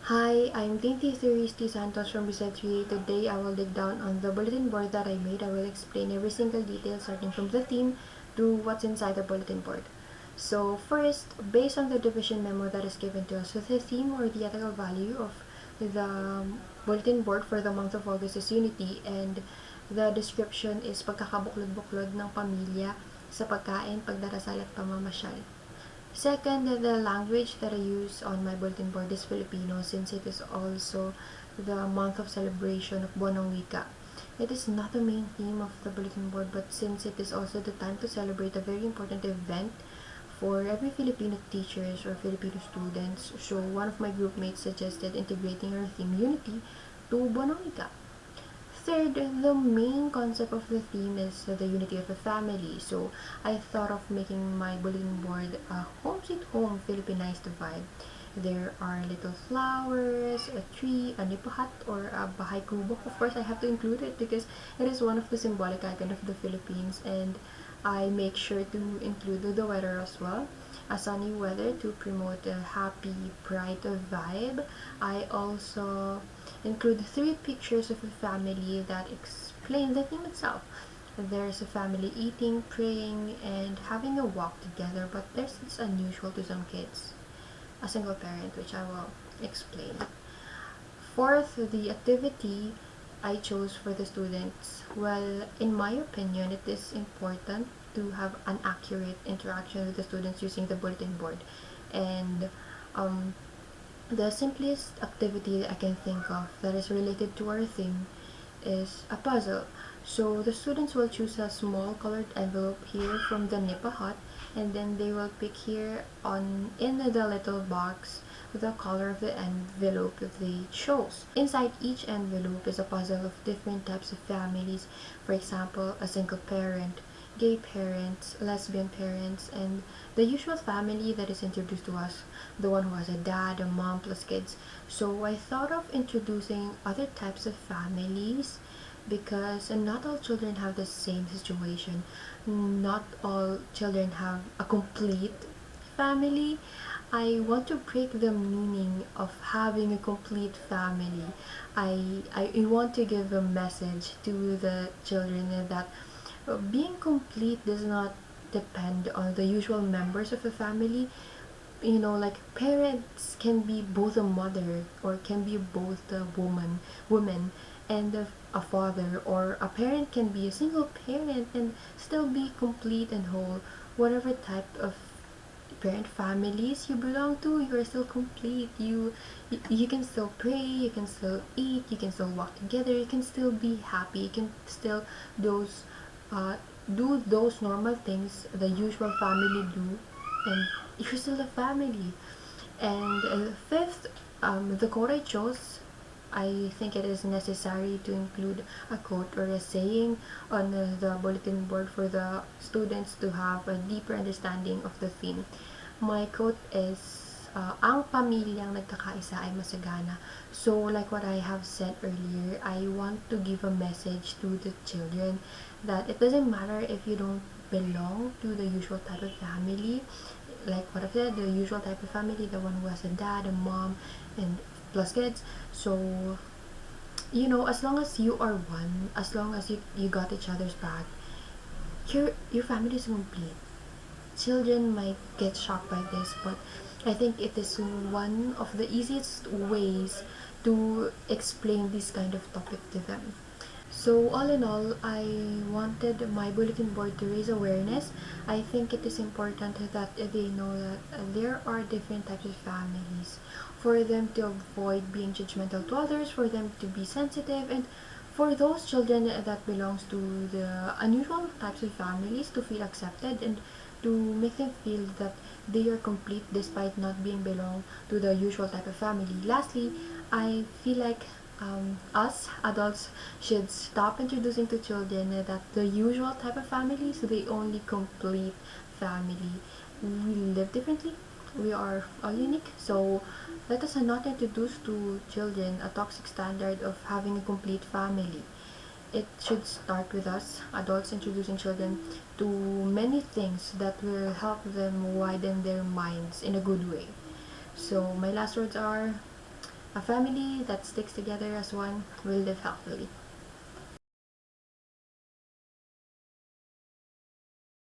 Hi, I'm Dainty Therese Santos from BECED. Today I will dig down on the bulletin board that I made. I will explain every single detail starting from the theme to what's inside the bulletin board. So first, based on the division memo that is given to us, so the theme or the ethical value of the bulletin board for the month of August is unity, and the description is pagkakabuklod-buklod ng pamilya sa pagkain, pagdarasal at pamamasyal. Second, the language that I use on my bulletin board is Filipino, since it is also the month of celebration of Buwan ng Wika. It is not the main theme of the bulletin board, but since it is also the time to celebrate a very important event for every Filipino teachers or Filipino students, so one of my group mates suggested integrating our theme unity to Buwan ng Wika. Third, the main concept of the theme is the unity of a family. So I thought of making my bulletin board a home sweet home Filipinized vibe. There are little flowers, a tree, a nipo hut, or a bahay kubo. Of course, I have to include it because it is one of the symbolic icon of the Philippines, and I make sure to include the weather as well. A sunny weather to promote a happy, bright vibe. I also include 3 pictures of a family that explain the theme itself. There's a family eating, praying, and having a walk together, but there's this unusual to some kids. A single parent, which I will explain. Fourth, the activity I chose for the students. Well, in my opinion, it is important to have an accurate interaction with the students using the bulletin board. And the simplest activity I can think of that is related to our theme is a puzzle. So the students will choose a small colored envelope here from the Nipa hut, and then they will pick here on in the little box the color of the envelope they chose. Inside each envelope is a puzzle of different types of families. For example, a single parent, gay parents, lesbian parents, and the usual family that is introduced to us, the one who has a dad, a mom, plus kids. So I thought of introducing other types of families because not all children have the same situation. Not all children have a complete family. I want to break the meaning of having a complete family. I want to give a message to the children that being complete does not depend on the usual members of a family. Like parents can be both a mother or can be both a woman and a father, or a parent can be a single parent and still be complete and whole. Whatever type of parent families you belong to, you are still complete. You can still pray, you can still eat, you can still walk together, you can still be happy, you can still those uh, do those normal things the usual family do, and you're still a family. And fifth, the quote I chose, I think it is necessary to include a quote or a saying on the bulletin board for the students to have a deeper understanding of the theme. My quote is, ang pamilyang nagkakaisa ay masagana. So, like what I have said earlier, I want to give a message to the children that it doesn't matter if you don't belong to the usual type of family. Like what I've said, the usual type of family, the one who has a dad, a mom, and plus kids. So, as long as you are one, as long as you got each other's back, your family is complete. Children might get shocked by this, but I think it is one of the easiest ways to explain this kind of topic to them. So all in all, I wanted my bulletin board to raise awareness. I think it is important that they know that there are different types of families, for them to avoid being judgmental to others, for them to be sensitive, and for those children that belongs to the unusual types of families to feel accepted, and to make them feel that they are complete despite not being belong to the usual type of family. Lastly, I feel like us adults should stop introducing to children that the usual type of family is the only complete family. We live differently. We are all unique. So let us not introduce to children a toxic standard of having a complete family. It should start with us, adults, introducing children to many things that will help them widen their minds in a good way. So my last words are, A family that sticks together as one will live happily.